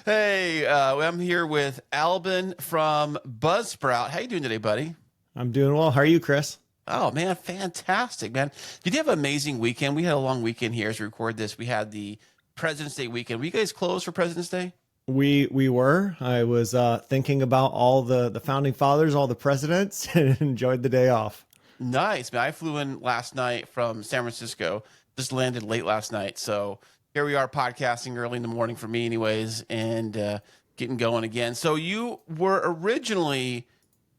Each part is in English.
Hey, I'm here with Alban from Buzzsprout. How you doing today, buddy? I'm doing well. How are you, Chris? Oh man, fantastic, man. Did you have an amazing weekend? We had a long weekend here as we record this. We had the President's Day weekend. Were you guys closed for President's Day? We were. I was thinking about all the founding fathers, all the presidents, and enjoyed the day off. Nice, man. I flew in last night from San Francisco. Just landed late last night. So here we are podcasting early in the morning for me anyways, and getting going again. So you were originally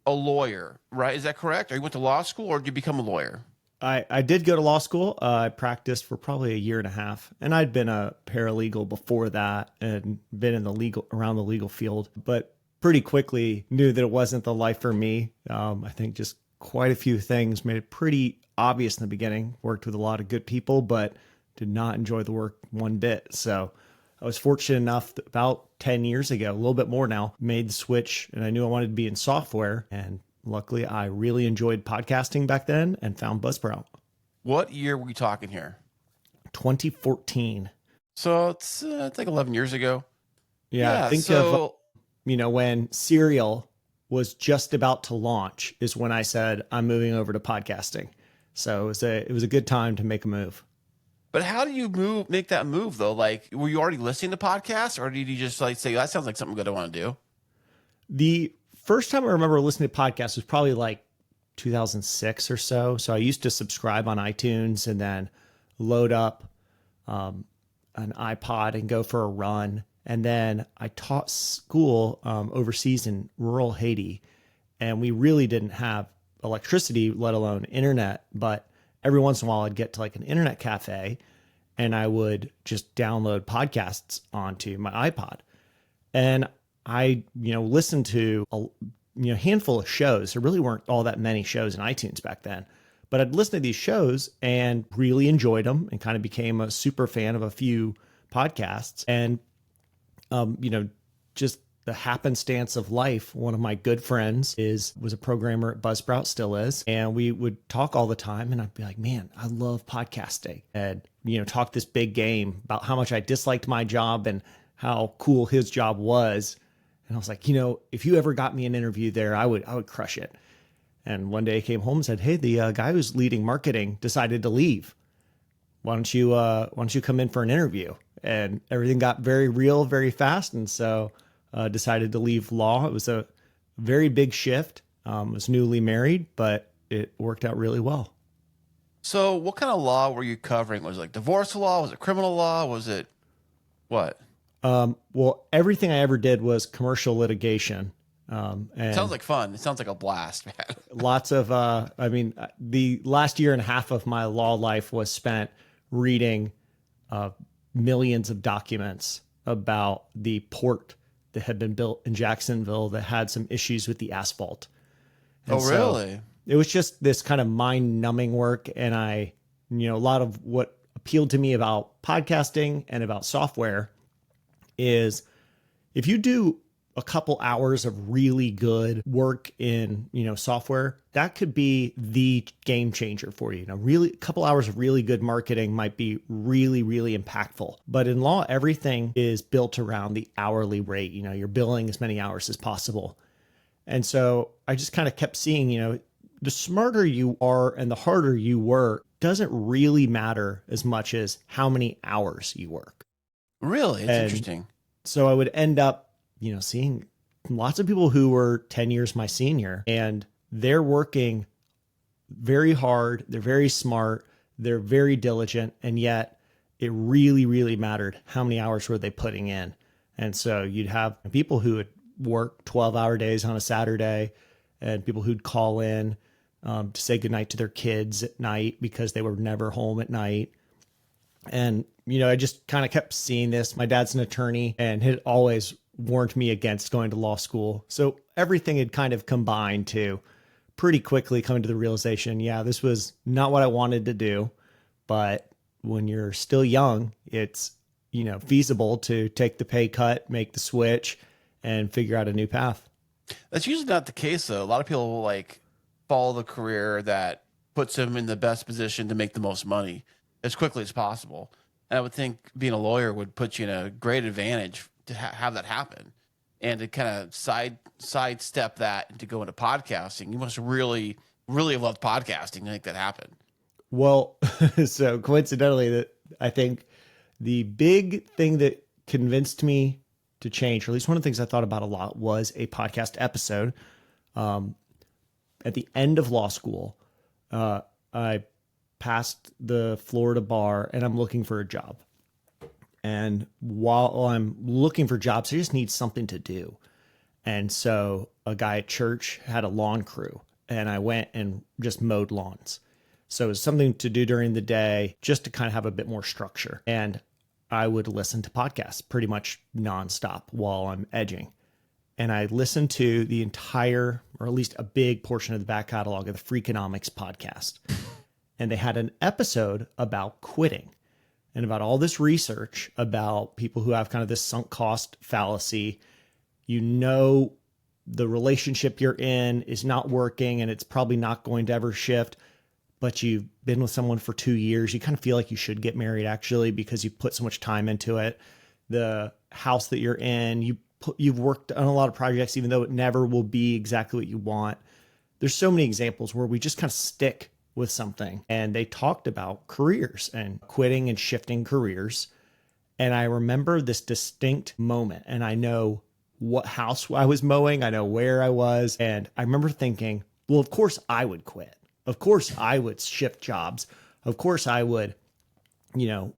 a lawyer, right? Is that correct? Or you went to law school or did you become a lawyer? I did go to law school. I practiced for probably a year and a half, and I'd been a paralegal before that and been in the legal around the legal field, but pretty quickly knew that it wasn't the life for me. I think just quite a few things made it pretty obvious in the beginning. Worked with a lot of good people, but did not enjoy the work one bit. So I was fortunate enough that about 10 years ago, a little bit more now, made the switch, and I knew I wanted to be in software. And luckily, I really enjoyed podcasting back then and found Buzzsprout. What year were we talking here? 2014. So it's like 11 years ago. Yeah, Yeah. think of, So when Serial was just about to launch is when I said, I'm moving over to podcasting. So it was a good time to make a move. but how do you make that move though? Like, were you already listening to podcasts or did you just like say, that sounds like something good I want to do? The first time I remember listening to podcasts was probably like 2006 or so. So I used to subscribe on iTunes and then load up an iPod and go for a run. And then I taught school overseas in rural Haiti, and we really didn't have electricity, let alone internet. But every once in a while, I'd get to like an internet cafe, and I would just download podcasts onto my iPod. And I, listened to a handful of shows. There really weren't all that many shows in iTunes back then, but I'd listen to these shows and really enjoyed them and kind of became a super fan of a few podcasts. And, just the happenstance of life. One of my good friends was a programmer at Buzzsprout, still is. And we would talk all the time, and I'd be like, man, I love podcasting, and, talk this big game about how much I disliked my job and how cool his job was. And I was like, if you ever got me an interview there, I would crush it. And one day I came home and said, hey, the guy who's leading marketing decided to leave. Why don't you come in for an interview? And everything got very real very fast. And so decided to leave law. It was a very big shift. Was newly married, but it worked out really well. So what kind of law were you covering? Was it like divorce law? Was it criminal law? Was it what? Well, everything I ever did was commercial litigation. Sounds And like fun. It sounds like a blast, man. lots of, the last year and a half of my law life was spent reading millions of documents about the port that had been built in Jacksonville that had some issues with the asphalt. Oh, And so really? it was just this kind of mind numbing work. And a lot of what appealed to me about podcasting and about software is if you do a couple hours of really good work in, software, that could be the game changer for you. Really a couple hours of really good marketing might be really, really impactful. But in law, everything is built around the hourly rate. You're billing as many hours as possible. And so I just kind of kept seeing, the smarter you are and the harder you work doesn't really matter as much as how many hours you work. Really? It's And interesting. so I would end up, seeing lots of people who were 10 years my senior, and they're working very hard. They're very smart. They're very diligent. And yet it really, really mattered how many hours were they putting in. And so you'd have people who would work 12-hour days on a Saturday, and people who'd call in to say goodnight to their kids at night because they were never home at night. And, I just kind of kept seeing this. My dad's an attorney and had always warned me against going to law school. So everything had kind of combined to pretty quickly come to the realization, yeah, this was not what I wanted to do. But when you're still young, it's, feasible to take the pay cut, make the switch, and figure out a new path. That's usually not the case, though. A lot of people will like follow the career that puts them in the best position to make the most money as quickly as possible. And I would think being a lawyer would put you in a great advantage to have that happen, and to kind of sidestep that and to go into podcasting. You must really, really love podcasting to make that happen. Well, so coincidentally, that I think the big thing that convinced me to change, or at least one of the things I thought about a lot, was a podcast episode. At the end of law school, I passed the Florida bar and I'm looking for a job. And while I'm looking for jobs, I just need something to do. And so a guy at church had a lawn crew, and I went and just mowed lawns. So it was something to do during the day just to kind of have a bit more structure. And I would listen to podcasts pretty much nonstop while I'm edging. And I listened to the entire, or at least a big portion of the back catalog of the Freakonomics podcast. And they had an episode about quitting and about all this research about people who have kind of this sunk cost fallacy. You know, the relationship you're in is not working and it's probably not going to ever shift, but you've been with someone for 2 years. You kind of feel like you should get married, actually, because you put so much time into it. The house that you're in, you've worked on a lot of projects, even though it never will be exactly what you want. There's so many examples where we just kind of stick with something. And they talked about careers and quitting and shifting careers. And I remember this distinct moment, and I know what house I was mowing. I know where I was. And I remember thinking, well, of course I would quit. Of course I would shift jobs. Of course I would,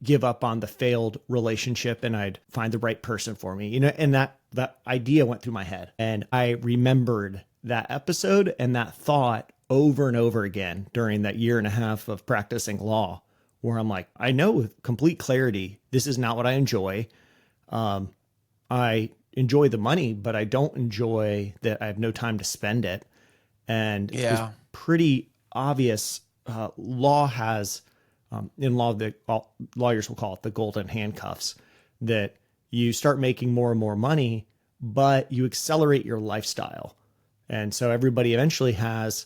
give up on the failed relationship and I'd find the right person for me, and that idea went through my head. And I remembered that episode and that thought over and over again during that year and a half of practicing law, where I'm like, I know with complete clarity, this is not what I enjoy. I enjoy the money, but I don't enjoy that I have no time to spend it. And it was pretty obvious. Law has, in law, lawyers will call it the golden handcuffs, that you start making more and more money, but you accelerate your lifestyle. And so everybody eventually has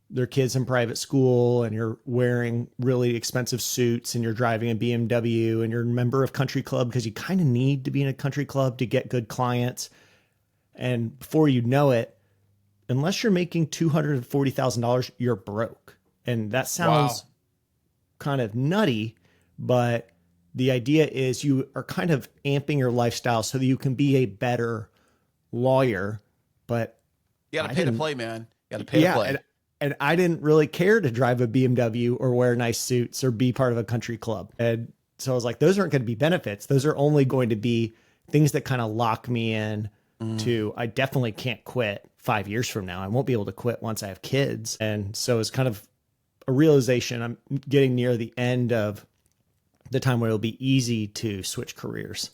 their kids in private school, and you're wearing really expensive suits, and you're driving a BMW, and you're a member of country club because you kind of need to be in a country club to get good clients. And before you know it, unless you're making $240,000, you're broke. And that sounds kind of nutty, but the idea is you are kind of amping your lifestyle so that you can be a better lawyer. But you got to pay to play, man. You got to pay to play. And I didn't really care to drive a BMW or wear nice suits or be part of a country club. And so I was like, those aren't going to be benefits. Those are only going to be things that kind of lock me in to, I definitely can't quit 5 years from now. I won't be able to quit once I have kids. And so it's kind of a realization. I'm getting near the end of the time where it'll be easy to switch careers.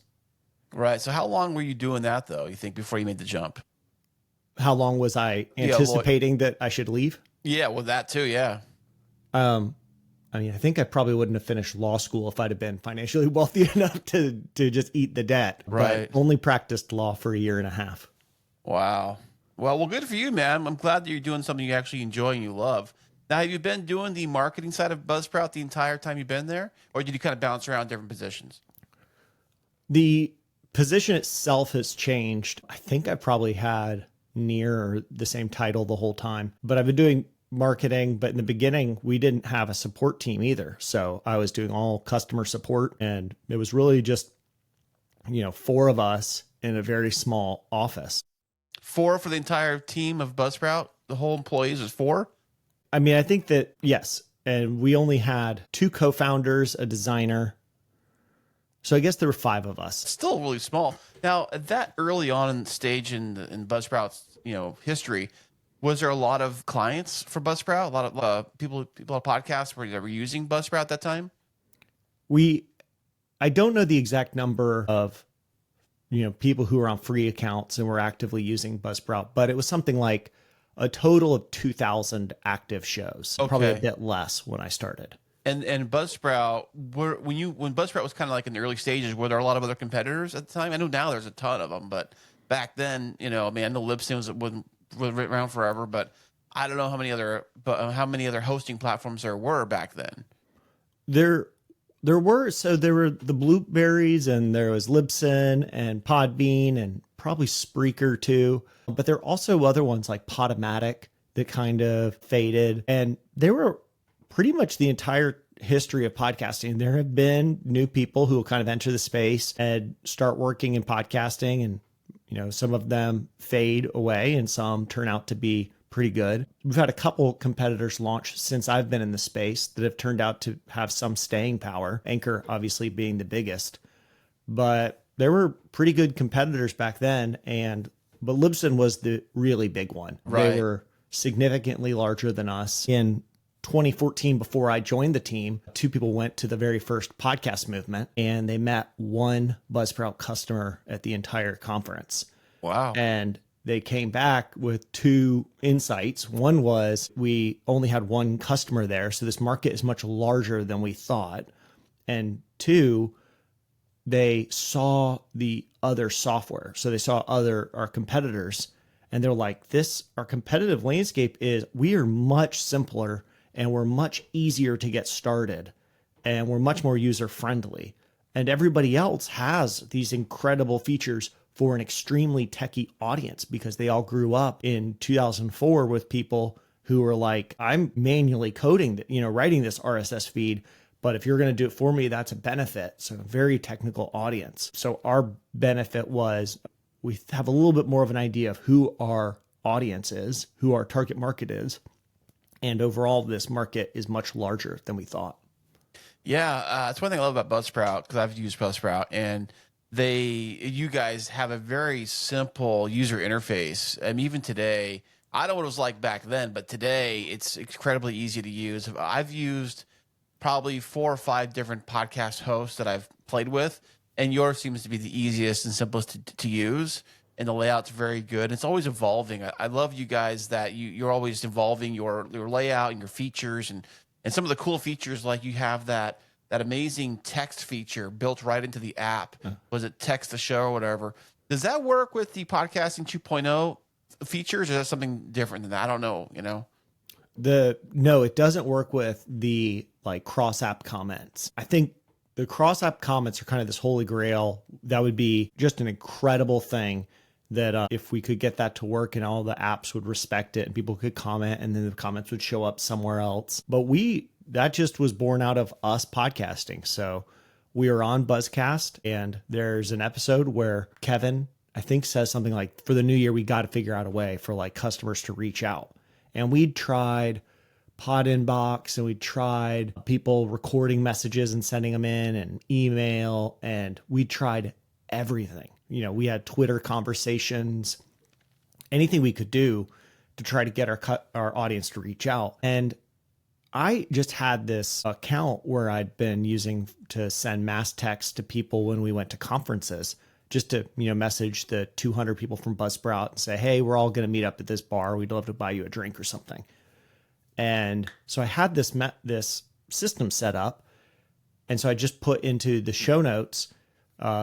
Right. So how long were you doing that, though, you think, before you made the jump? How long was I anticipating that I should leave? Yeah, well, that too, yeah. I mean, I think I probably wouldn't have finished law school if I'd have been financially wealthy enough to just eat the debt. Right. But only practiced law for a year and a half. Wow. Well, good for you, man. I'm glad that you're doing something you actually enjoy and you love. Now, have you been doing the marketing side of Buzzsprout the entire time you've been there? Or did you kind of bounce around different positions? The position itself has changed. I think I probably had near the same title the whole time, but I've been doing marketing. But in the beginning, we didn't have a support team either. So I was doing all customer support, and it was really just, 4 of us in a very small office. 4 for the entire team of Buzzsprout? The whole employees is 4? I mean, I think that, yes. And we only had 2 co-founders, a designer. So I guess there were 5 of us. Still really small. Now, at that early on in the stage in Buzzsprout's history, was there a lot of clients for Buzzsprout? A lot of people on podcasts were using Buzzsprout at that time? I don't know the exact number of people who were on free accounts and were actively using Buzzsprout, but it was something like a total of 2,000 active shows. Okay. Probably a bit less when I started. And Buzzsprout, when Buzzsprout was kind of like in the early stages, were there a lot of other competitors at the time? I know now there's a ton of them, but back then, I know Libsyn was around forever, but I don't know how many other hosting platforms there were back then. There were the Blueberries, and there was Libsyn and Podbean and probably Spreaker too. But there are also other ones like Podomatic that kind of faded. And they were pretty much the entire history of podcasting. There have been new people who will kind of enter the space and start working in podcasting, and some of them fade away and some turn out to be pretty good. We've had a couple competitors launch since I've been in the space that have turned out to have some staying power, Anchor obviously being the biggest. But there were pretty good competitors back then, but Libsyn was the really big one. Right. They were significantly larger than us. In 2014, before I joined the team, two people went to the very first podcast movement, and they met one Buzzsprout customer at the entire conference. Wow. And they came back with two insights. One was we only had one customer there, so this market is much larger than we thought. And two, they saw the other software. So they saw our competitors, and they're like, our competitive landscape we are much simpler, and we're much easier to get started, and we're much more user friendly. And everybody else has these incredible features for an extremely techie audience, because they all grew up in 2004 with people who were like, I'm manually coding, writing this RSS feed, but if you're going to do it for me, that's a benefit. So a very technical audience. So our benefit was we have a little bit more of an idea of who our audience is, who our target market is. And overall, this market is much larger than we thought. Yeah, that's one thing I love about Buzzsprout, because I've used Buzzsprout, and you guys have a very simple user interface. I mean, even today, I don't know what it was like back then, but today it's incredibly easy to use. I've used probably 4 or 5 different podcast hosts that I've played with, and yours seems to be the easiest and simplest to use. And the layout's very good. It's always evolving. I love you guys that you're always evolving your layout and your features, and some of the cool features, like you have that amazing text feature built right into the app. Was it text the show or whatever? Does that work with the podcasting 2.0 features, or is that something different than that? I don't know, No, it doesn't work with the cross app comments. I think the cross app comments are kind of this holy grail. That would be just an incredible thing that if we could get that to work and all the apps would respect it and people could comment and then the comments would show up somewhere else. But that just was born out of us podcasting. So we are on Buzzcast, and there's an episode where Kevin, I think, says something like, for the new year, we got to figure out a way for customers to reach out. And we'd tried Pod Inbox, and we tried people recording messages and sending them in, and email, and we tried everything. We had Twitter conversations, anything we could do to try to get our audience to reach out. And I just had this account where I'd been using to send mass text to people when we went to conferences, just to, message the 200 people from Buzzsprout and say, hey, we're all going to meet up at this bar. We'd love to buy you a drink or something. And so I had this system set up. And so I just put into the show notes,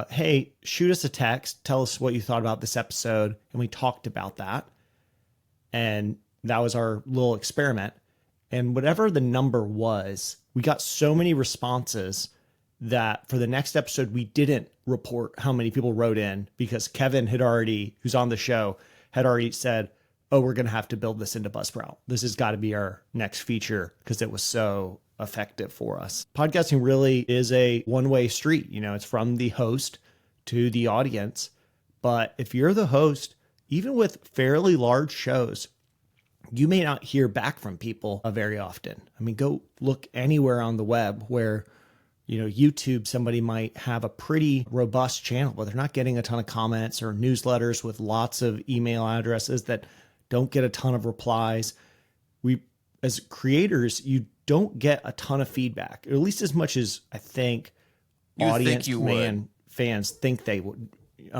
hey, shoot us a text, tell us what you thought about this episode. And we talked about that. And that was our little experiment. And whatever the number was, we got so many responses that for the next episode, we didn't report how many people wrote in, because Kevin who's on the show, had already said, oh, we're going to have to build this into Buzzsprout. This has got to be our next feature, because it was so effective for us. Podcasting really is a one-way street. It's from the host to the audience. But if you're the host, even with fairly large shows, you may not hear back from people very often. I mean, go look anywhere on the web where, YouTube, somebody might have a pretty robust channel, but they're not getting a ton of comments, or newsletters with lots of email addresses that don't get a ton of replies. As creators, you don't get a ton of feedback, or at least as much as I think fans think they would.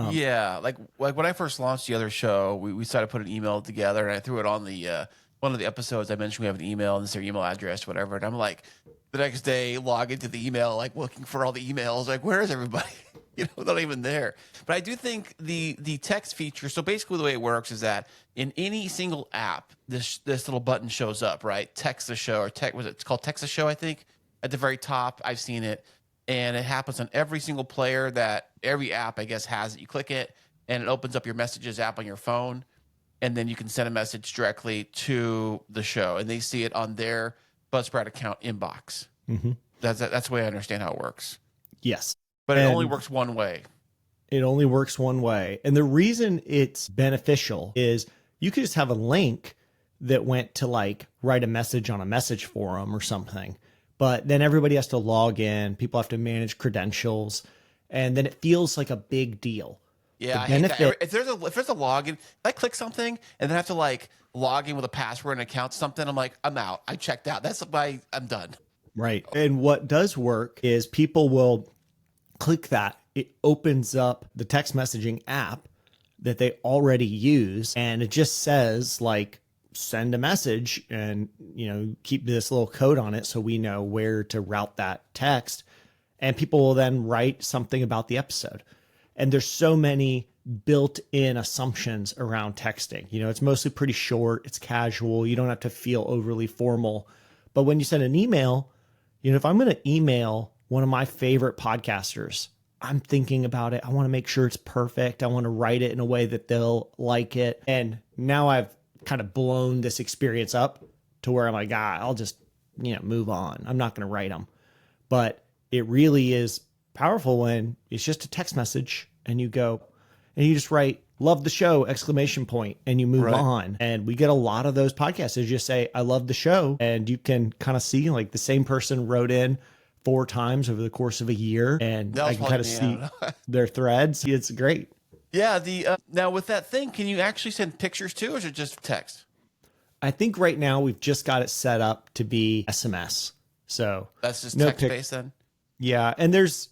Yeah, like when I first launched the other show, we started to put an email together, and I threw it on the one of the episodes. I mentioned we have an email, and it's their email address, whatever. And I'm like, the next day, log into the email, looking for all the emails, where is everybody? Not even there. But I do think the text feature. So basically, the way it works is that in any single app, this little button shows up, right? Text the show, or it's called text the show, I think, at the very top. I've seen it. and it happens on every single player that every app, I guess, has it. You click it, and it opens up your messages app on your phone, and then you can send a message directly to the show, and they see it on their Buzzsprout account inbox. Mm-hmm. That's the way I understand how it works. Yes. But it And only works one way. it only works one way. And the reason it's beneficial is you could just have a link that went to like write a message on a message forum or something. But then everybody has to log in. People have to manage credentials. And then it feels like a big deal. Yeah, I hate that. If there's a login, if I click something and then have to like log in with a password and account something, I'm like, I'm out. I checked out. That's why I'm done. Right. And what does work is people will click that. It opens up the text messaging app that they already use. And it just says like, send a message and, keep this little code on it so we know where to route that text. And people will then write something about the episode. And there's so many built-in assumptions around texting. It's mostly pretty short. It's casual. You don't have to feel overly formal. But when you send an email, if I'm going to email one of my favorite podcasters, I'm thinking about it. I want to make sure it's perfect. I want to write it in a way that they'll like it. And now I've kind of blown this experience up to where I'm like, I'll just, move on. I'm not going to write them. But it really is powerful when it's just a text message and you go and you just write, love the show, ! And you move on. And we get a lot of those podcasts. They just say, I love the show. And you can kind of see like the same person wrote in 4 times over the course of a year. And I can kind of see their threads. It's great. Yeah. Now with that thing, can you actually send pictures too, or is it just text? I think right now we've just got it set up to be SMS. So that's just text based then? Yeah. And there's,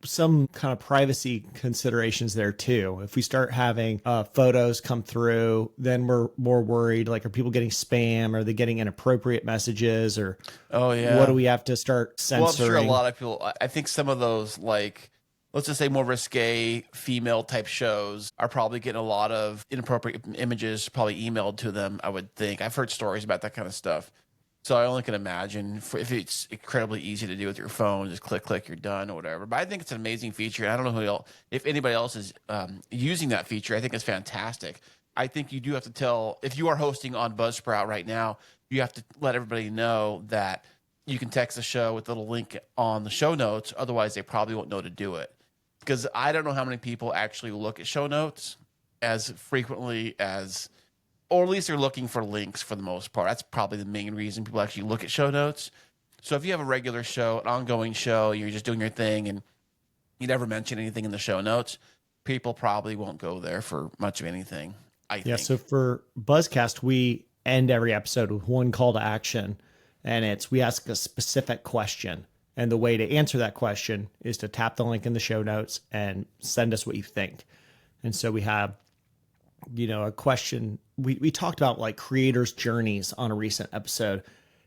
some kind of privacy considerations there too. If we start having photos come through, then we're more worried. Like, are people getting spam? Are they getting inappropriate messages? Or what do we have to start censoring? Well, I'm sure a lot of people, I think some of those, like, let's just say more risque female type shows are probably getting a lot of inappropriate images probably emailed to them, I would think. I've heard stories about that kind of stuff. So I only can imagine if it's incredibly easy to do with your phone, just click, you're done or whatever. But I think it's an amazing feature. I don't know if anybody else is using that feature. I think it's fantastic. I think you do have to tell, if you are hosting on Buzzsprout right now, you have to let everybody know that you can text the show with a little link on the show notes. Otherwise, they probably won't know to do it. Because I don't know how many people actually look at show notes as frequently as... or at least they're looking for links for the most part. That's probably the main reason people actually look at show notes. So if you have a regular show, an ongoing show, you're just doing your thing and you never mention anything in the show notes, people probably won't go there for much of anything, I think. Yeah, so for Buzzcast, we end every episode with one call to action, and we ask a specific question. And the way to answer that question is to tap the link in the show notes and send us what you think. And so we have a question. We talked about like creators' journeys on a recent episode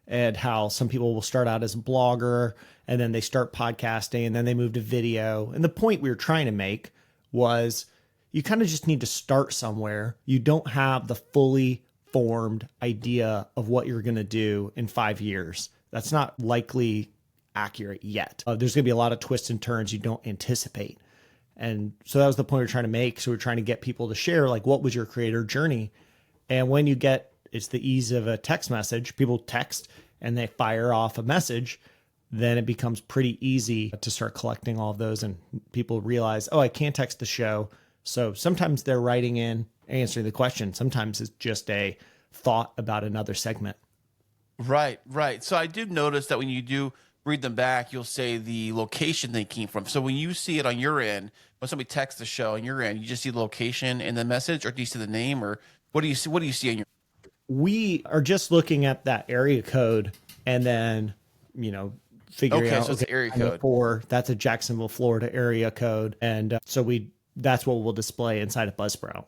and how some people will start out as a blogger and then they start podcasting and then they move to video. And the point we were trying to make was you kind of just need to start somewhere. You don't have the fully formed idea of what you're going to do in 5 years. That's not likely accurate yet. There's going to be a lot of twists and turns you don't anticipate. And so that was the point we were trying to make. So we're trying to get people to share, like, what was your creator journey? And when you get, it's the ease of a text message, people text and they fire off a message, then it becomes pretty easy to start collecting all of those. And people realize, I can't text the show. So sometimes they're writing in, answering the question. Sometimes it's just a thought about another segment. Right. So I did notice that when you do read them back, you'll say the location they came from. So when you see it on your end, when somebody texts the show on your end, you just see the location in the message, or do you see the name, or what do you see? What do you see on your? We are just looking at that area code and then, figuring out. So it's area code. That's a Jacksonville, Florida area code, and that's what we'll display inside of Buzzsprout.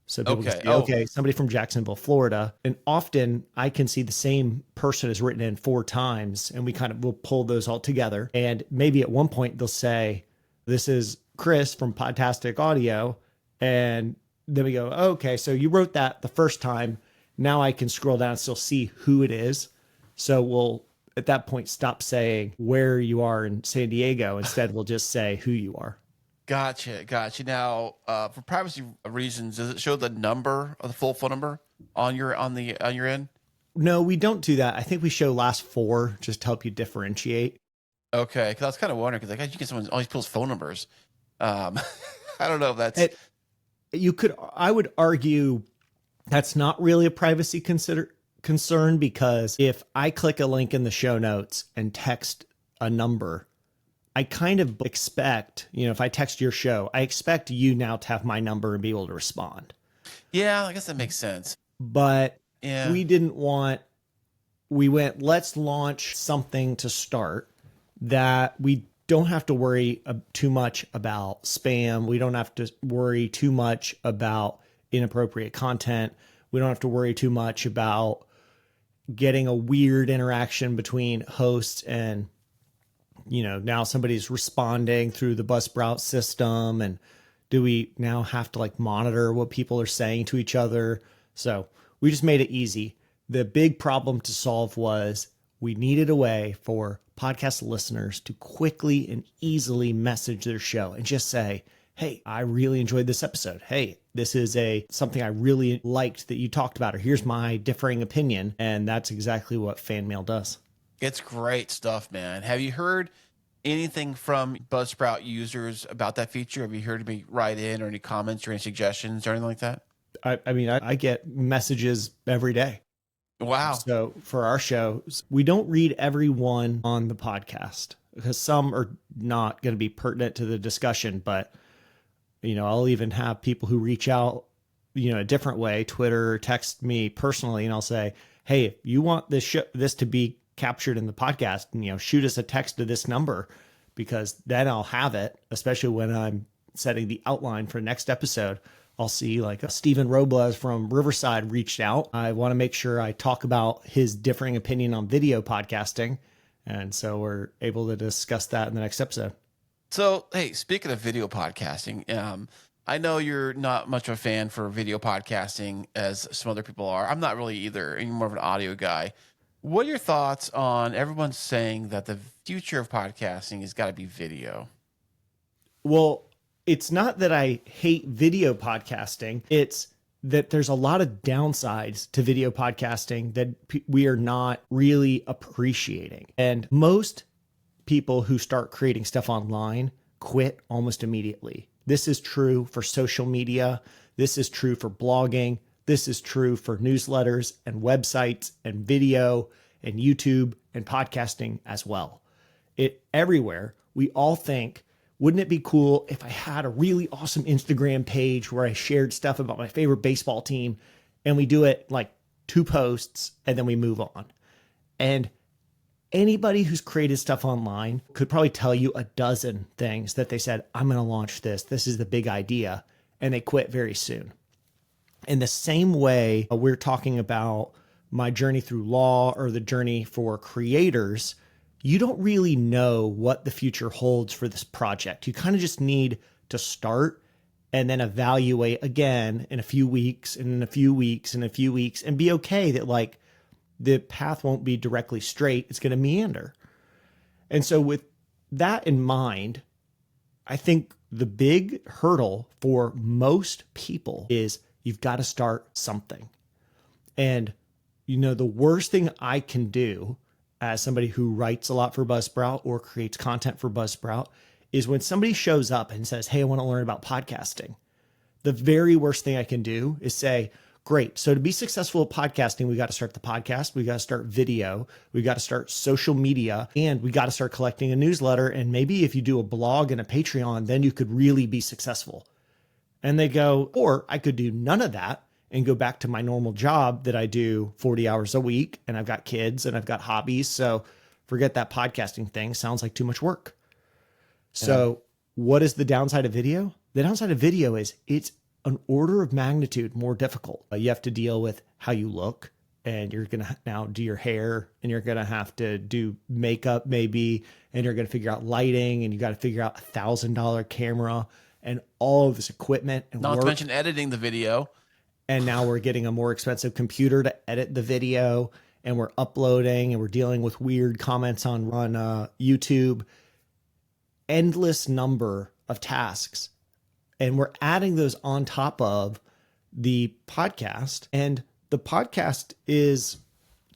So people can see, somebody from Jacksonville, Florida. And often I can see the same person is written in 4 times and we'll pull those all together. And maybe at one point they'll say, this is Chris from Podtastic Audio. And then we go, okay, so you wrote that the first time. Now I can scroll down and still see who it is. So we'll at that point stop saying where you are in San Diego. Instead, we'll just say who you are. Gotcha. Now, for privacy reasons, does it show the number of the full phone number on your end? No, we don't do that. I think we show last four just to help you differentiate. Okay, because I was kind of wondering because you get someone all these people's phone numbers. I don't know if that's I would argue that's not really a privacy concern, because if I click a link in the show notes and text a number, I kind of expect, if I text your show, I expect you now to have my number and be able to respond. Yeah, I guess that makes sense. But yeah, we went, let's launch something to start that we don't have to worry too much about spam. We don't have to worry too much about inappropriate content. We don't have to worry too much about getting a weird interaction between hosts and, now somebody's responding through the Buzzsprout system. And do we now have to monitor what people are saying to each other? So we just made it easy. The big problem to solve was we needed a way for podcast listeners to quickly and easily message their show and just say, hey, I really enjoyed this episode. Hey, this is something I really liked that you talked about, or here's my differing opinion. And that's exactly what fan mail does. It's great stuff, man. Have you heard anything from Buzzsprout users about that feature? Have you heard me write in or any comments or any suggestions or anything like that? I get messages every day. Wow. So for our shows, we don't read every one on the podcast because some are not going to be pertinent to the discussion, but I'll even have people who reach out, a different way, Twitter, or text me personally, and I'll say, hey, if you want this to be captured in the podcast, shoot us a text to this number, because then I'll have it, especially when I'm setting the outline for next episode. I'll see Steven Robles from Riverside reached out. I want to make sure I talk about his differing opinion on video podcasting. And so we're able to discuss that in the next episode. So, hey, speaking of video podcasting, I know you're not much of a fan for video podcasting as some other people are. I'm not really either. I'm more of an audio guy. What are your thoughts on everyone saying that the future of podcasting has got to be video? Well, it's not that I hate video podcasting. It's that there's a lot of downsides to video podcasting that we are not really appreciating. And most people who start creating stuff online quit almost immediately. This is true for social media. This is true for blogging. This is true for newsletters and websites and video and YouTube and podcasting as well. Everywhere, we all think, wouldn't it be cool if I had a really awesome Instagram page where I shared stuff about my favorite baseball team, and we do it 2 posts and then we move on. And anybody who's created stuff online could probably tell you a dozen things that they said, I'm going to launch this. This is the big idea. And they quit very soon. In the same way, we're talking about my journey through law or the journey for creators. You don't really know what the future holds for this project. You kind of just need to start and then evaluate again in a few weeks and in a few weeks and a few weeks, and be okay that the path won't be directly straight. It's going to meander. And so with that in mind, I think the big hurdle for most people is you've got to start something. And, the worst thing I can do as somebody who writes a lot for Buzzsprout or creates content for Buzzsprout is when somebody shows up and says, hey, I want to learn about podcasting. The very worst thing I can do is say, great. So to be successful at podcasting, we got to start the podcast. We got to start video. We got to start social media, and we got to start collecting a newsletter. And maybe if you do a blog and a Patreon, then you could really be successful. And they go, or I could do none of that and go back to my normal job that I do 40 hours a week, and I've got kids and I've got hobbies. So forget that podcasting thing. Sounds like too much work. So what is the downside of video? The downside of video is it's an order of magnitude more difficult. You have to deal with how you look, and you're going to now do your hair, and you're going to have to do makeup maybe, and you're going to figure out lighting, and you got to figure out $1,000 camera and all of this equipment. And not to mention editing the video. And now we're getting a more expensive computer to edit the video. and we're uploading and we're dealing with weird comments on YouTube, endless number of tasks. And we're adding those on top of the podcast. And the podcast is,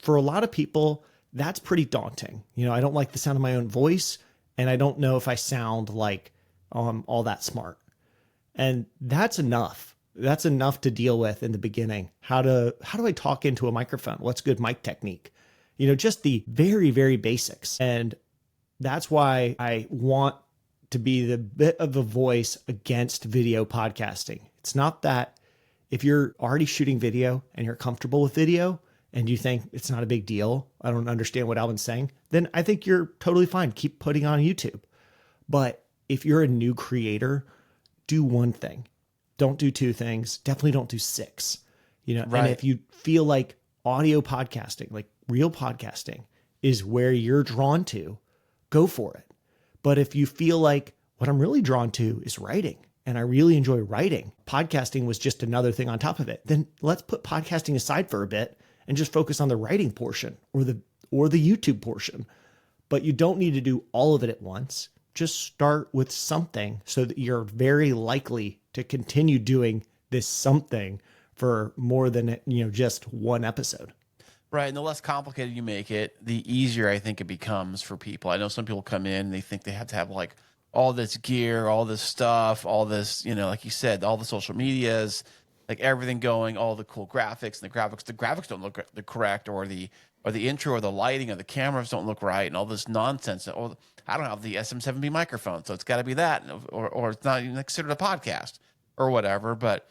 for a lot of people, that's pretty daunting. I don't like the sound of my own voice, and I don't know if I sound like all that smart. And that's enough. That's enough to deal with in the beginning. How do I talk into a microphone? What's good mic technique? Just the very, very basics. And that's why I want to be the bit of a voice against video podcasting. It's not that if you're already shooting video and you're comfortable with video and you think it's not a big deal, I don't understand what Alban's saying, then I think you're totally fine. Keep putting on YouTube. But if you're a new creator, do one thing. Don't do two things. Definitely don't do six. Right. And if you feel like audio podcasting, like real podcasting is where you're drawn to, go for it. But if you feel like what I'm really drawn to is writing, and I really enjoy writing, podcasting was just another thing on top of it, then let's put podcasting aside for a bit and just focus on the writing portion or the YouTube portion. But you don't need to do all of it at once. Just start with something so that you're very likely to continue doing this something for more than just one episode. Right. And the less complicated you make it, the easier I think it becomes for people. I know some people come in and they think they have to have like all this gear, all this stuff, all this, like you said, all the social medias, like everything going, all the cool graphics, and the graphics don't look the correct, or the intro or the lighting or the cameras don't look right, and all this nonsense. Or I don't have the SM7B microphone, so it's got to be that, or it's not even considered a podcast or whatever. But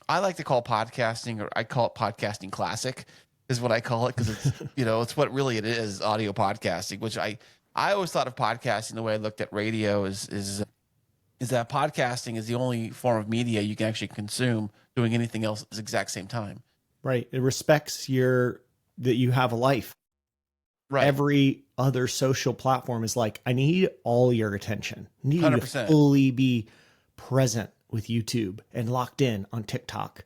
I like to call podcasting, or I call it podcasting classic, is what I call it, because it's it's what really it is, audio podcasting. Which I always thought of podcasting the way I looked at radio is that podcasting is the only form of media you can actually consume doing anything else at the exact same time. Right. It respects that you have a life. Right. Every other social platform is like, I need all your attention. I need 100%. You to fully be present with YouTube and locked in on TikTok.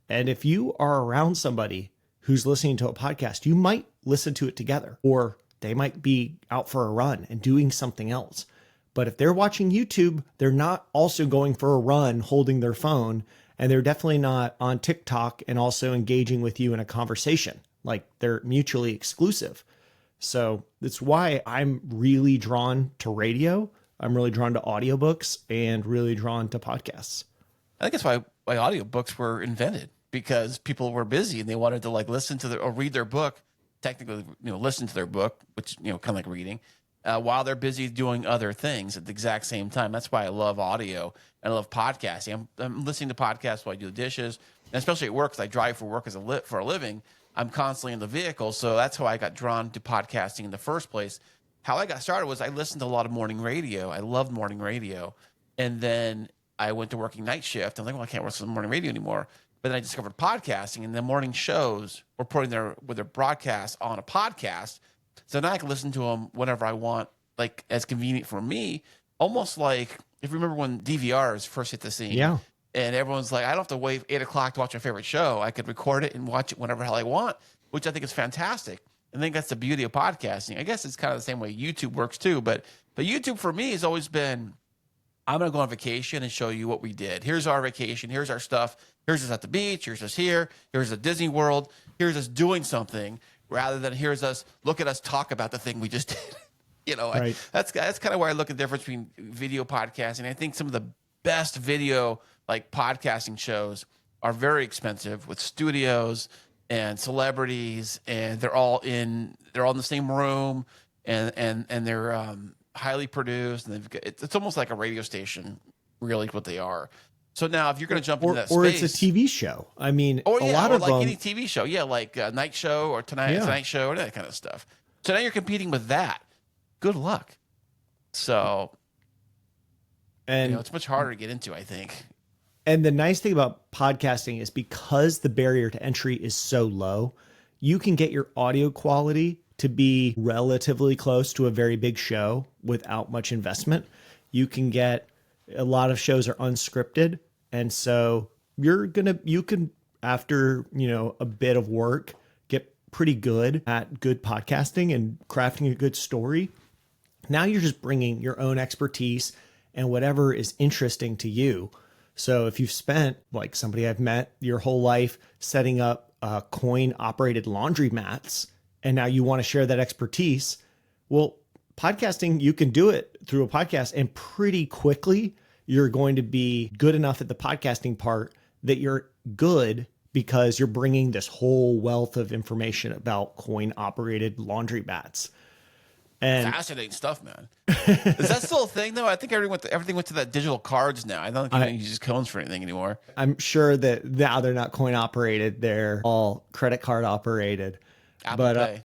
And if you are around somebody who's listening to a podcast, you might listen to it together, or they might be out for a run and doing something else. But if they're watching YouTube, they're not also going for a run holding their phone, and they're definitely not on TikTok and also engaging with you in a conversation. Like, they're mutually exclusive. So that's why I'm really drawn to radio. I'm really drawn to audiobooks and really drawn to podcasts. I think that's why audiobooks were invented, because people were busy and they wanted to like listen to or read their book, technically, listen to their book, which, kind of like reading, while they're busy doing other things at the exact same time. That's why I love audio and I love podcasting. I'm listening to podcasts while I do the dishes, and especially at work, because I drive for work for a living. I'm constantly in the vehicle. So that's how I got drawn to podcasting in the first place. How I got started was I listened to a lot of morning radio. I loved morning radio. And then I went to working night shift. I'm like, well, I can't listen to morning radio anymore. But then I discovered podcasting, and the morning shows were putting their broadcasts on a podcast. So now I can listen to them whenever I want, like as convenient for me. Almost like, if you remember when DVRs first hit the scene. Yeah. And everyone's like, I don't have to wait 8 o'clock to watch my favorite show. I could record it and watch it whenever the hell I want, which I think is fantastic. I think that's the beauty of podcasting. I guess it's kind of the same way YouTube works too. But YouTube for me has always been, I'm going to go on vacation and show you what we did. Here's our vacation. Here's our stuff. Here's us at the beach. Here's us here. Here's at Disney World. Here's us doing something, rather than here's us, look at us talk about the thing we just did. Right. That's kind of where I look at the difference between video podcasting. I think some of the best video like podcasting shows are very expensive, with studios and celebrities, and they're all in the same room, and they're highly produced, and it's almost like a radio station, really, what they are. So now, if you're going to jump into that space, or it's a TV show. I mean, a lot of like them, any TV show, like a Night Show or Tonight Show, or that kind of stuff. So now you're competing with that. Good luck. So, and it's much harder to get into, I think. And the nice thing about podcasting is, because the barrier to entry is so low, you can get your audio quality to be relatively close to a very big show without much investment. You can get, a lot of shows are unscripted. And so you can, after, a bit of work, get pretty good at good podcasting and crafting a good story. Now you're just bringing your own expertise and whatever is interesting to you. So if you've spent, like somebody I've met, your whole life setting up coin operated laundry mats, and now you want to share that expertise, well, podcasting, you can do it through a podcast, and pretty quickly you're going to be good enough at the podcasting part that you're good because you're bringing this whole wealth of information about coin operated laundry mats. And fascinating stuff, man. Is that still a thing though? I think everything went to that digital cards now. I don't think you use cones for anything anymore. I'm sure that now they're not coin operated. They're all credit card operated. Apple Pay.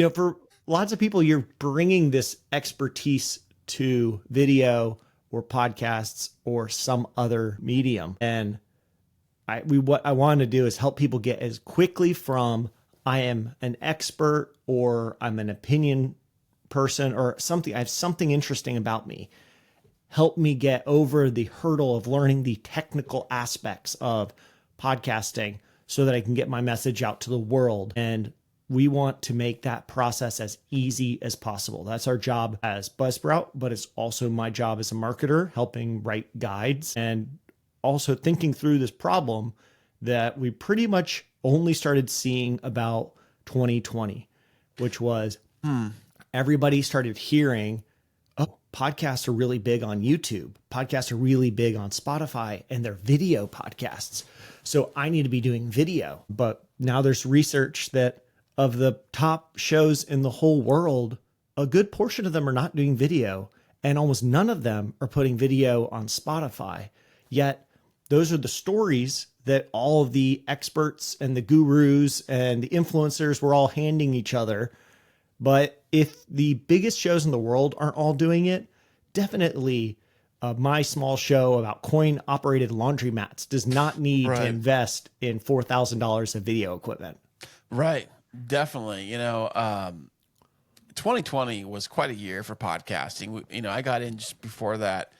For lots of people, you're bringing this expertise to video or podcasts or some other medium. And what I want to do is help people get as quickly from I am an expert or I'm an opinion person or something. I have something interesting about me. Help me get over the hurdle of learning the technical aspects of podcasting so that I can get my message out to the world. And we want to make that process as easy as possible. That's our job as Buzzsprout, but it's also my job as a marketer, helping write guides and also thinking through this problem that we pretty much only started seeing about 2020, which was everybody started hearing, oh, podcasts are really big on YouTube. Podcasts are really big on Spotify, and they're video podcasts. So I need to be doing video. But now there's research that of the top shows in the whole world, a good portion of them are not doing video, and almost none of them are putting video on Spotify. Yet those are the stories that all of the experts and the gurus and the influencers were all handing each other. But if the biggest shows in the world aren't all doing it, definitely my small show about coin operated laundry mats does not need to invest in $4,000 of video equipment. Right. Definitely. 2020 was quite a year for podcasting. I got in just before that.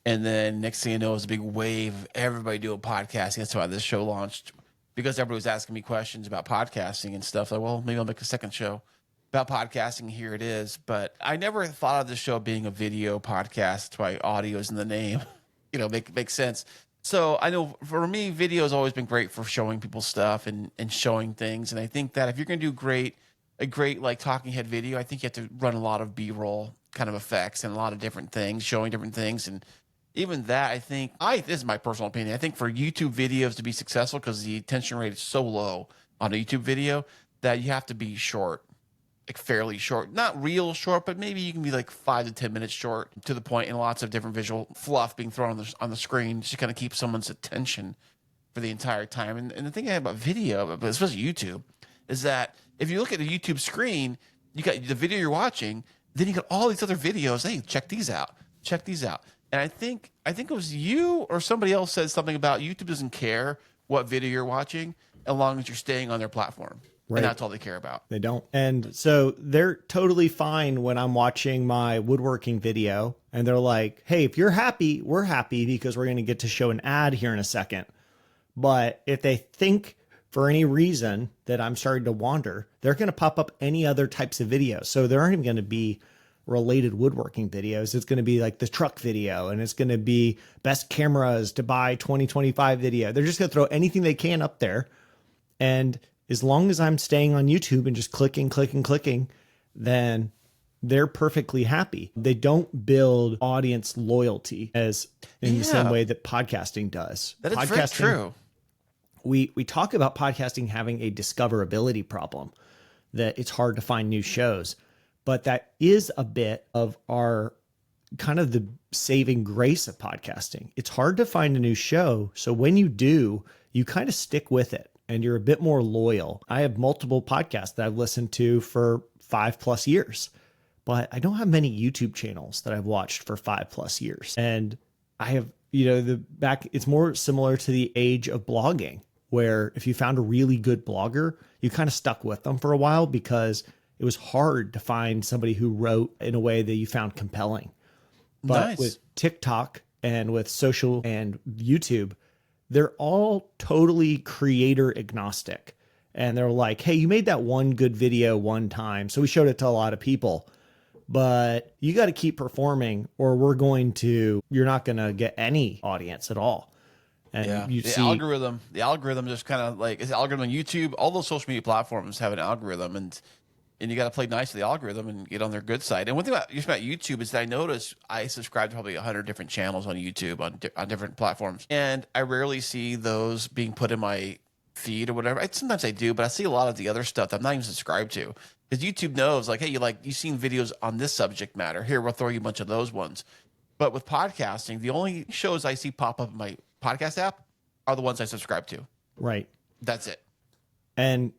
And then next thing you know, it was a big wave of everybody doing podcasting. That's why this show launched, because everybody was asking me questions about podcasting and stuff. Like, well, maybe I'll make a second show about podcasting. Here it is. But I never thought of the show being a video podcast. That's why audio is in the name. Makes sense. So I know for me, video has always been great for showing people stuff and showing things. And I think that if you're going to do a great like talking head video, I think you have to run a lot of B-roll kind of effects and a lot of different things, showing different things. And even that, this is my personal opinion. I think for YouTube videos to be successful, because the attention rate is so low on a YouTube video, that you have to be short, like fairly short, not real short, but maybe you can be like 5 to 10 minutes short, to the point, and lots of different visual fluff being thrown on the screen just to kind of keep someone's attention for the entire time. And the thing about video, but especially YouTube, is that if you look at a YouTube screen, you got the video you're watching, then you got all these other videos. Hey, check these out. And I think it was you or somebody else said something about YouTube doesn't care what video you're watching as long as you're staying on their platform. Right. And that's all they care about. They don't. And so they're totally fine when I'm watching my woodworking video and they're like, hey, if you're happy, we're happy because we're going to get to show an ad here in a second. But if they think for any reason that I'm starting to wander, they're going to pop up any other types of videos. So there aren't even going to be related woodworking videos. It's going to be like the truck video, and it's going to be best cameras to buy 2025 video. They're just going to throw anything they can up there. And as long as I'm staying on YouTube and just clicking, then they're perfectly happy. They don't build audience loyalty as in the same way that podcasting does. That is very true. We talk about podcasting having a discoverability problem, that it's hard to find new shows. But that is a bit of our kind of the saving grace of podcasting. It's hard to find a new show. So when you do, you kind of stick with it and you're a bit more loyal. I have multiple podcasts that I've listened to for 5+ years, but I don't have many YouTube channels that I've watched for 5+ years. And I have, it's more similar to the age of blogging, where if you found a really good blogger, you kind of stuck with them for a while because it was hard to find somebody who wrote in a way that you found compelling. But with TikTok and with social and YouTube, they're all totally creator agnostic. and they're like, hey, you made that one good video one time, so we showed it to a lot of people, but you got to keep performing or you're not going to get any audience at all. And you the see algorithm just kind of like, it's the algorithm on YouTube. All those social media platforms have an algorithm, and you got to play nice to the algorithm and get on their good side. And one thing about YouTube is that I notice I subscribe to probably 100 different channels on YouTube on different platforms, and I rarely see those being put in my feed or whatever. Sometimes I do, but I see a lot of the other stuff that I'm not even subscribed to, because YouTube knows, like, hey, you've seen videos on this subject matter. Here, we'll throw you a bunch of those ones. But with podcasting, the only shows I see pop up in my podcast app are the ones I subscribe to. right. That's it. And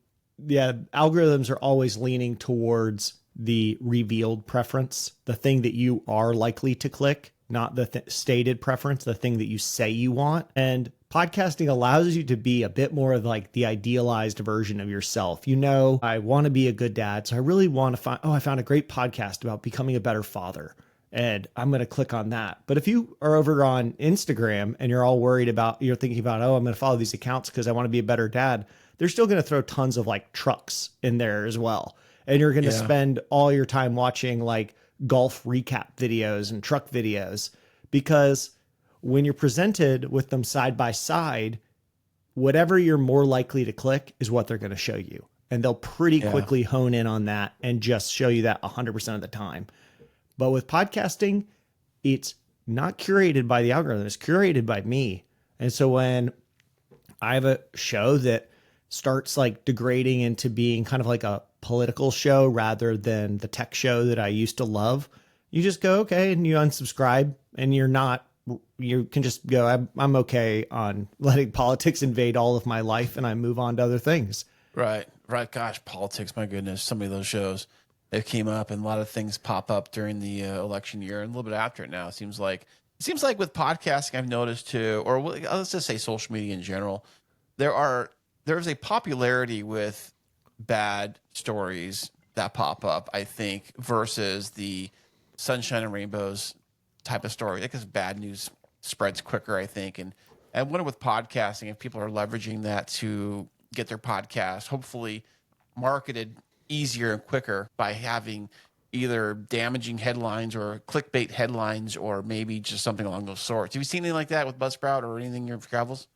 yeah, algorithms are always leaning towards the revealed preference, the thing that you are likely to click, not the stated preference, the thing that you say you want. And podcasting allows you to be a bit more of like the idealized version of yourself. I want to be a good dad, so I really want to I found a great podcast about becoming a better father, and I'm going to click on that. But if you are over on Instagram and you're thinking about, oh, I'm going to follow these accounts because I want to be a better dad, they're still going to throw tons of like trucks in there as well. And you're going to spend all your time watching like golf recap videos and truck videos, because when you're presented with them side by side, whatever you're more likely to click is what they're going to show you. And they'll pretty quickly hone in on that and just show you that 100% of the time. But with podcasting, it's not curated by the algorithm. It's curated by me. And so when I have a show that starts like degrading into being kind of like a political show rather than the tech show that I used to love, you just go, okay, and you unsubscribe, and you can just go, I'm okay on letting politics invade all of my life, and I move on to other things. Right. Gosh, politics, my goodness. So many of those shows that came up, and a lot of things pop up during the election year and a little bit after it now. It seems like with podcasting, I've noticed too, or let's just say social media in general, there's a popularity with bad stories that pop up, I think, versus the sunshine and rainbows type of story. Because bad news spreads quicker, I think. And I wonder with podcasting, if people are leveraging that to get their podcast hopefully marketed easier and quicker by having either damaging headlines or clickbait headlines, or maybe just something along those sorts. Have you seen anything like that with Buzzsprout or anything in your travels?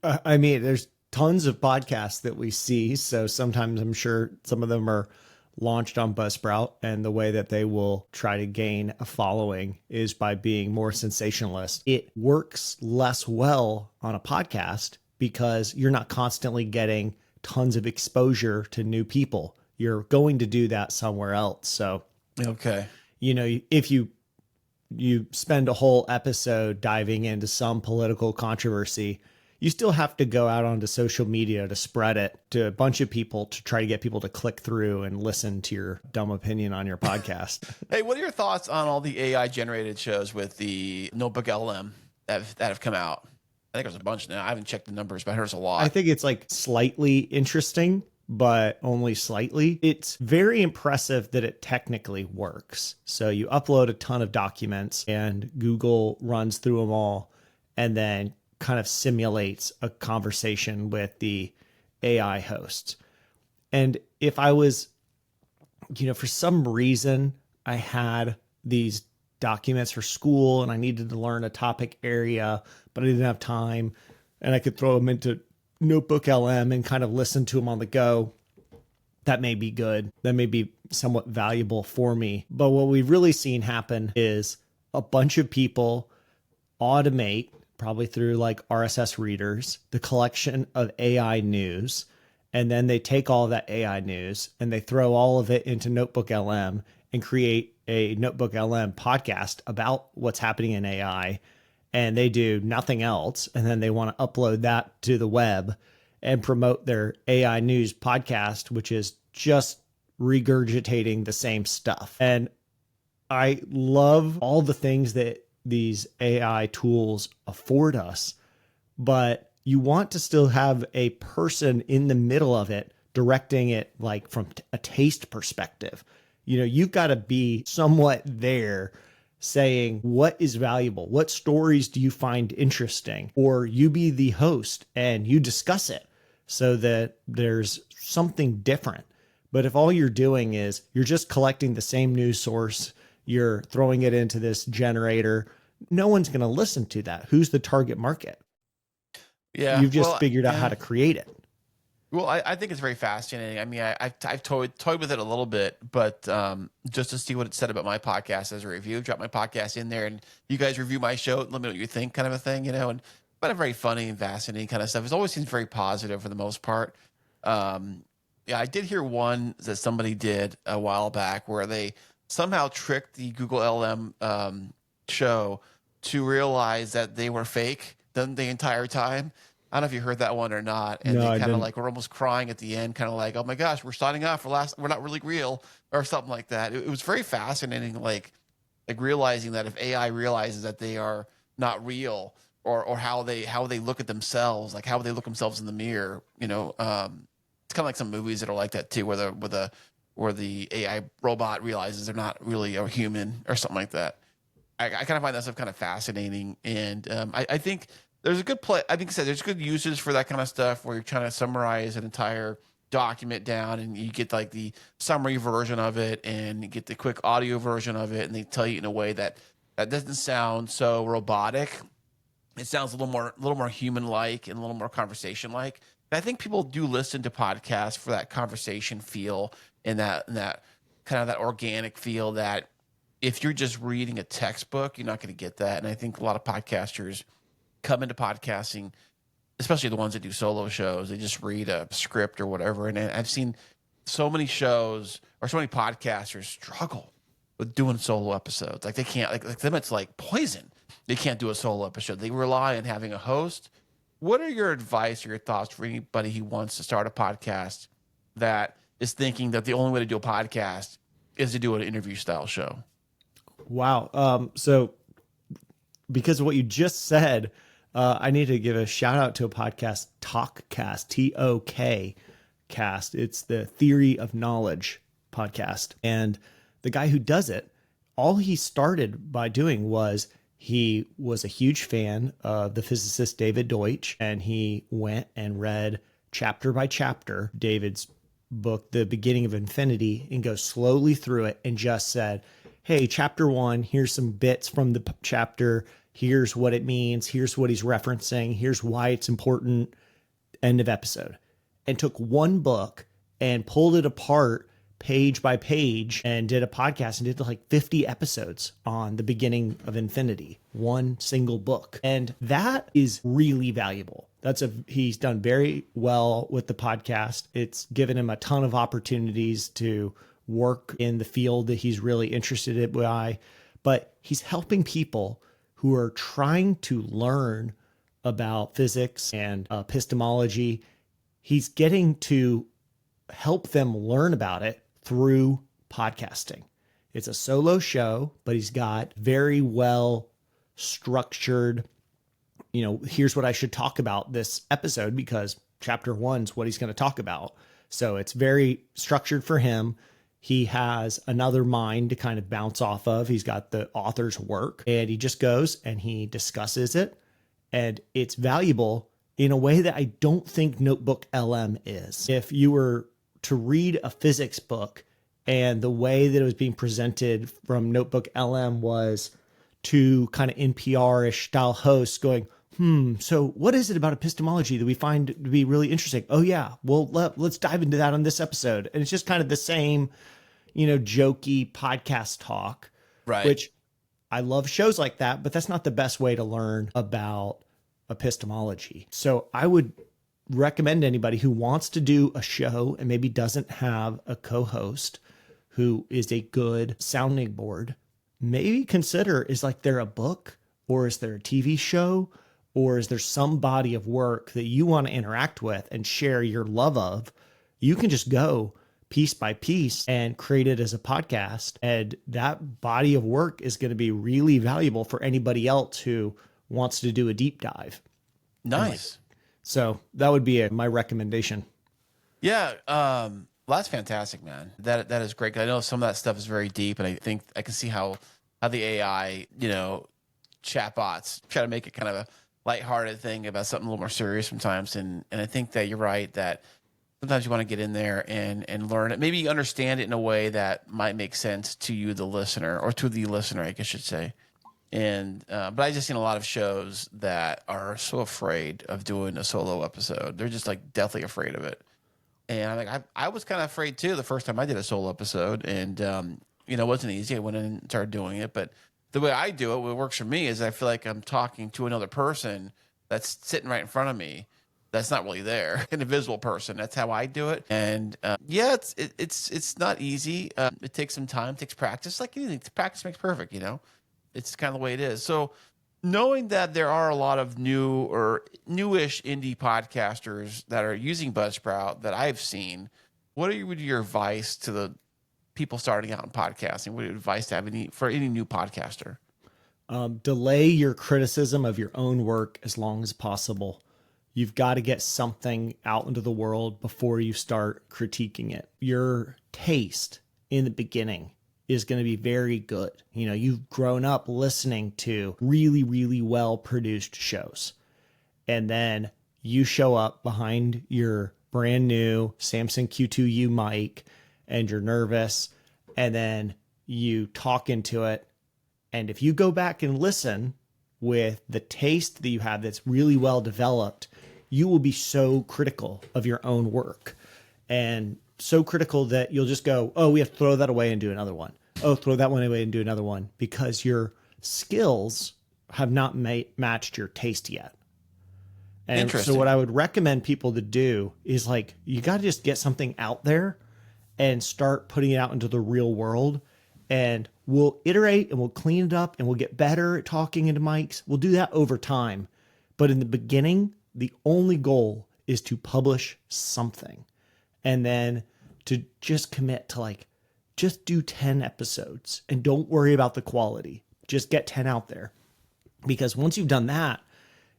I mean, there's tons of podcasts that we see. So sometimes I'm sure some of them are launched on Buzzsprout, and the way that they will try to gain a following is by being more sensationalist. It works less well on a podcast because you're not constantly getting tons of exposure to new people. You're going to do that somewhere else. So, okay, if you spend a whole episode diving into some political controversy, you still have to go out onto social media to spread it to a bunch of people to try to get people to click through and listen to your dumb opinion on your podcast. Hey, what are your thoughts on all the AI generated shows with the Notebook LM that have come out? I think there's a bunch now. I haven't checked the numbers, but I heard there's a lot. I think it's like slightly interesting, but only slightly. It's very impressive that it technically works. So you upload a ton of documents and Google runs through them all and then kind of simulates a conversation with the AI host. And if I was, for some reason I had these documents for school and I needed to learn a topic area, but I didn't have time, and I could throw them into Notebook LM and kind of listen to them on the go, that may be good. That may be somewhat valuable for me. But what we've really seen happen is a bunch of people automate, probably through like RSS readers, the collection of AI news. And then they take all of that AI news and they throw all of it into Notebook LM and create a Notebook LM podcast about what's happening in AI. And they do nothing else. And then they want to upload that to the web and promote their AI news podcast, which is just regurgitating the same stuff. And I love all the things that these AI tools afford us, but you want to still have a person in the middle of it directing it, like from a taste perspective. You've got to be somewhat there saying what is valuable, what stories do you find interesting, or you be the host and you discuss it. so that there's something different. But if all you're doing is you're just collecting the same news source, you're throwing it into this generator, no one's going to listen to that. Who's the target market? Yeah. You've just figured out how to create it. Well, I think it's very fascinating. I mean, I've toyed with it a little bit, but just to see what it said about my podcast as a review, drop my podcast in there, and you guys review my show, let me know what you think, kind of a thing, you know. And but a very funny and fascinating kind of stuff. It always seems very positive for the most part. Yeah, I did hear one that somebody did a while back where they somehow tricked the Google LM show to realize that they were fake the entire time. I don't know if you heard that one or not. And No, they I kind of didn't. like were almost crying at the end, kind of like, oh my gosh, we're signing off we're not really real or something like that. It was very fascinating, like realizing that if AI realizes that they are not real or how they look at themselves, like how they look themselves in the mirror, you know, it's kind of like some movies that are like that too, where the AI robot realizes they're not really a human or something like that. I kind of find that stuff kind of fascinating, and I think there's a good play. I think I said there's good uses for that kind of stuff where you're trying to summarize an entire document down, and you get like the summary version of it, and you get the quick audio version of it, and they tell you in a way that doesn't sound so robotic. It sounds a little more human like and a little more conversation like. I think people do listen to podcasts for that conversation feel and that kind of that organic feel that if you're just reading a textbook, you're not going to get that. And I think a lot of podcasters come into podcasting, especially the ones that do solo shows, they just read a script or whatever. And I've seen so many shows or so many podcasters struggle with doing solo episodes. Like they can't, like them, it's like poison. They can't do a solo episode. They rely on having a host. What are your advice or your thoughts for anybody who wants to start a podcast that is thinking that the only way to do a podcast is to do an interview style show? Wow. So because of what you just said, I need to give a shout out to a podcast, Talkcast, TOK cast. It's the Theory of Knowledge podcast. And the guy who does it, all he started by doing was he was a huge fan of the physicist David Deutsch, and he went and read chapter by chapter David's book, The Beginning of Infinity, and goes slowly through it and just said, hey, chapter 1, here's some bits from the chapter. Here's what it means. Here's what he's referencing. Here's why it's important. End of episode. And took one book and pulled it apart page by page and did a podcast and did like 50 episodes on The Beginning of Infinity, one single book. And that is really valuable. He's done very well with the podcast. It's given him a ton of opportunities to work in the field that he's really interested in by, but he's helping people who are trying to learn about physics and epistemology. He's getting to help them learn about it through podcasting. It's a solo show, but he's got very well structured, here's what I should talk about this episode because chapter 1's what he's going to talk about. So it's very structured for him. He has another mind to kind of bounce off of. He's got the author's work and he just goes and he discusses it. And it's valuable in a way that I don't think Notebook LM is. If you were to read a physics book and the way that it was being presented from Notebook LM was to kind of NPR-ish style hosts going, so what is it about epistemology that we find to be really interesting? Oh yeah, well, let's dive into that on this episode. And it's just kind of the same, jokey podcast talk, Right. Which I love shows like that, but that's not the best way to learn about epistemology. So I would recommend anybody who wants to do a show and maybe doesn't have a co-host who is a good sounding board, maybe consider, is there a book or is there a TV show or is there some body of work that you want to interact with and share your love of? You can just go piece by piece and create it as a podcast. And that body of work is going to be really valuable for anybody else who wants to do a deep dive. Nice. So that would be my recommendation. Yeah. That's fantastic, man. That is great. I know some of that stuff is very deep, and I think I can see how the AI, chatbots try to make it kind of lighthearted thing about something a little more serious sometimes. And I think that you're right that sometimes you want to get in there and learn it. Maybe you understand it in a way that might make sense to you, the listener, or to the listener, I guess I should say. And but I just seen a lot of shows that are so afraid of doing a solo episode. They're just like deathly afraid of it. And I was kind of afraid too the first time I did a solo episode, and it wasn't easy. I went in and started doing it, but the way I do it, what works for me is I feel like I'm talking to another person that's sitting right in front of me. That's not really there, an invisible person. That's how I do it. And yeah, it's not easy. It takes some time, takes practice. Like anything, practice makes perfect. It's kind of the way it is. So knowing that there are a lot of new or newish indie podcasters that are using Buzzsprout that I've seen, what are your advice to the people starting out in podcasting? What advice to have for any new podcaster? Delay your criticism of your own work as long as possible. You've got to get something out into the world before you start critiquing it. Your taste in the beginning is going to be very good. You've grown up listening to really, really well produced shows. And then you show up behind your brand new Samson Q2U mic and you're nervous. And then you talk into it. And if you go back and listen with the taste that you have that's really well developed, you will be so critical of your own work and so critical that you'll just go, oh, we have to throw that away and do another one. Oh, throw that one away and do another one, because your skills have not matched your taste yet. And so what I would recommend people to do is you got to just get something out there and start putting it out into the real world. And we'll iterate and we'll clean it up and we'll get better at talking into mics. We'll do that over time. But in the beginning, the only goal is to publish something, and then to just commit to just do 10 episodes and don't worry about the quality. Just get 10 out there, because once you've done that,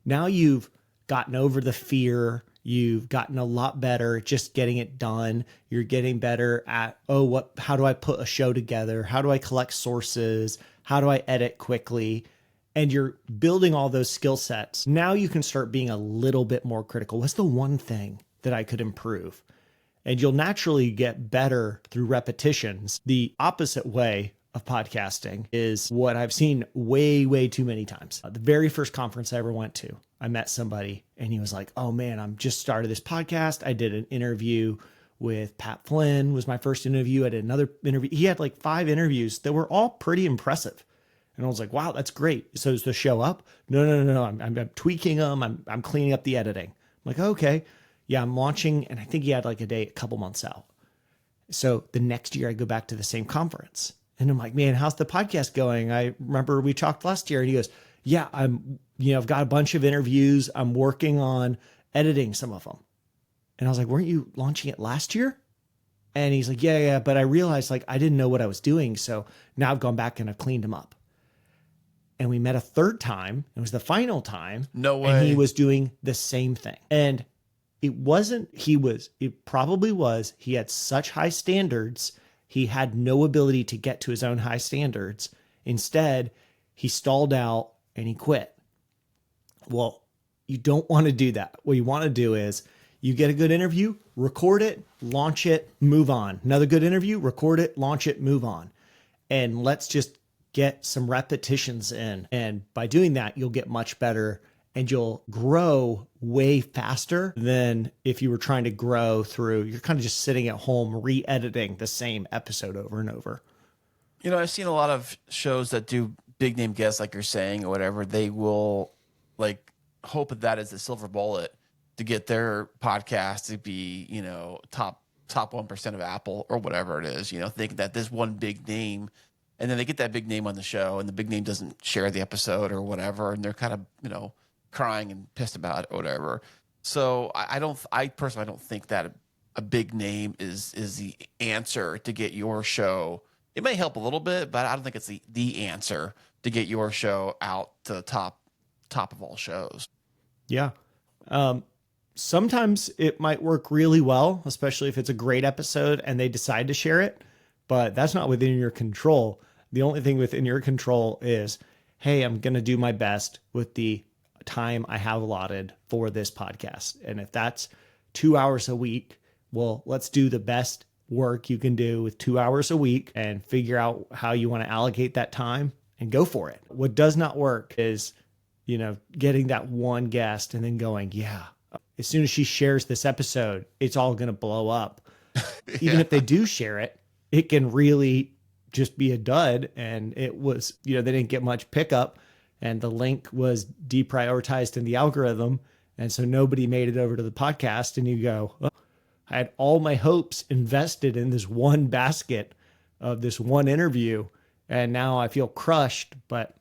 now you've gotten over the fear. You've gotten a lot better at just getting it done. You're getting better at, how do I put a show together? How do I collect sources? How do I edit quickly? And you're building all those skill sets. Now you can start being a little bit more critical. What's the one thing that I could improve? And you'll naturally get better through repetitions. The opposite way of podcasting is what I've seen way, way too many times. The very first conference I ever went to, I met somebody and he was like, oh man, I'm just started this podcast. I did an interview with Pat Flynn, was my first interview. I did another interview. He had 5 interviews that were all pretty impressive. And I was like, wow, that's great. So is the show up? No. I'm tweaking them. I'm cleaning up the editing. I'm like, okay. Yeah, I'm launching. And I think he had a couple months out. So the next year I go back to the same conference and I'm like, man, how's the podcast going? I remember we talked last year, and he goes, yeah, I've got a bunch of interviews. I'm working on editing some of them. And I was like, weren't you launching it last year? And he's like, yeah. But I realized I didn't know what I was doing. So now I've gone back and I've cleaned them up. And we met a third time. It was the final time. No way. And he was doing the same thing. And it probably was. He had such high standards. He had no ability to get to his own high standards. Instead, he stalled out and he quit. Well, you don't want to do that. What you want to do is you get a good interview, record it, launch it, move on. Another good interview, record it, launch it, move on. And let's just get some repetitions in. And by doing that, you'll get much better and you'll grow way faster than if you were trying to grow through, you're kind of just sitting at home re-editing the same episode over and over. I've seen a lot of shows that do big name guests, like you're saying, or whatever. They will hope that is the silver bullet to get their podcast to be, top 1% of Apple or whatever it is, thinking that this one big name. And then they get that big name on the show and the big name doesn't share the episode or whatever. And they're kind of, crying and pissed about it or whatever. So I personally don't think that a big name is the answer to get your show. It may help a little bit, but I don't think it's the answer to get your show out to the top of all shows. Yeah. Sometimes it might work really well, especially if it's a great episode and they decide to share it, but that's not within your control. The only thing within your control is, hey, I'm going to do my best with the time I have allotted for this podcast. And if that's 2 hours a week, well, let's do the best work you can do with 2 hours a week and figure out how you want to allocate that time and go for it. What does not work is, getting that one guest and then going, yeah, as soon as she shares this episode, it's all going to blow up. Even if they do share it, it can really just be a dud. And it was, they didn't get much pickup and the link was deprioritized in the algorithm. And so nobody made it over to the podcast. And you go, oh, I had all my hopes invested in this one basket of this one interview. And now I feel crushed, but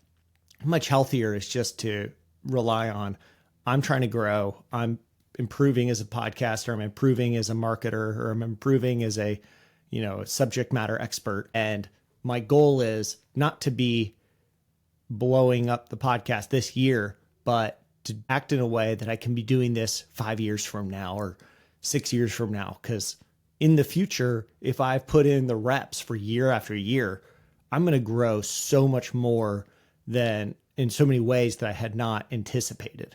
much healthier is just to rely on, I'm trying to grow. I'm improving as a podcaster. I'm improving as a marketer, or I'm improving as a, subject matter expert. And my goal is not to be blowing up the podcast this year, but to act in a way that I can be doing this 5 years from now or 6 years from now. Because in the future, if I've put in the reps for year after year, I'm going to grow so much more than in so many ways that I had not anticipated.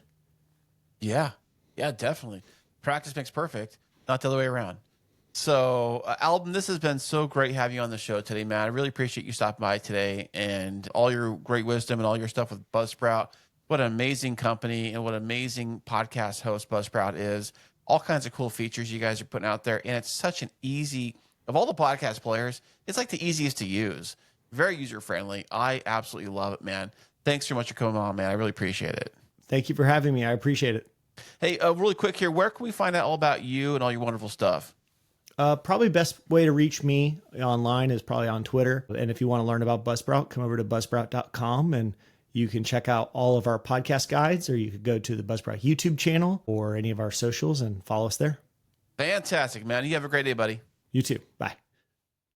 Yeah, definitely. Practice makes perfect, not the other way around. So, Alban, this has been so great having you on the show today, man. I really appreciate you stopping by today and all your great wisdom and all your stuff with Buzzsprout. What an amazing company and what an amazing podcast host Buzzsprout is. All kinds of cool features you guys are putting out there. And it's such an easy, of all the podcast players, it's like the easiest to use. Very user-friendly. I absolutely love it, man. Thanks so much for coming on, man. I really appreciate it. Thank you for having me. I appreciate it. Hey, really quick here, where can we find out all about you and all your wonderful stuff? Probably best way to reach me online is probably on Twitter. And if you want to learn about Buzzsprout, come over to buzzsprout.com and you can check out all of our podcast guides, or you could go to the Buzzsprout YouTube channel or any of our socials and follow us there. Fantastic, man. You have a great day, buddy. You too. Bye.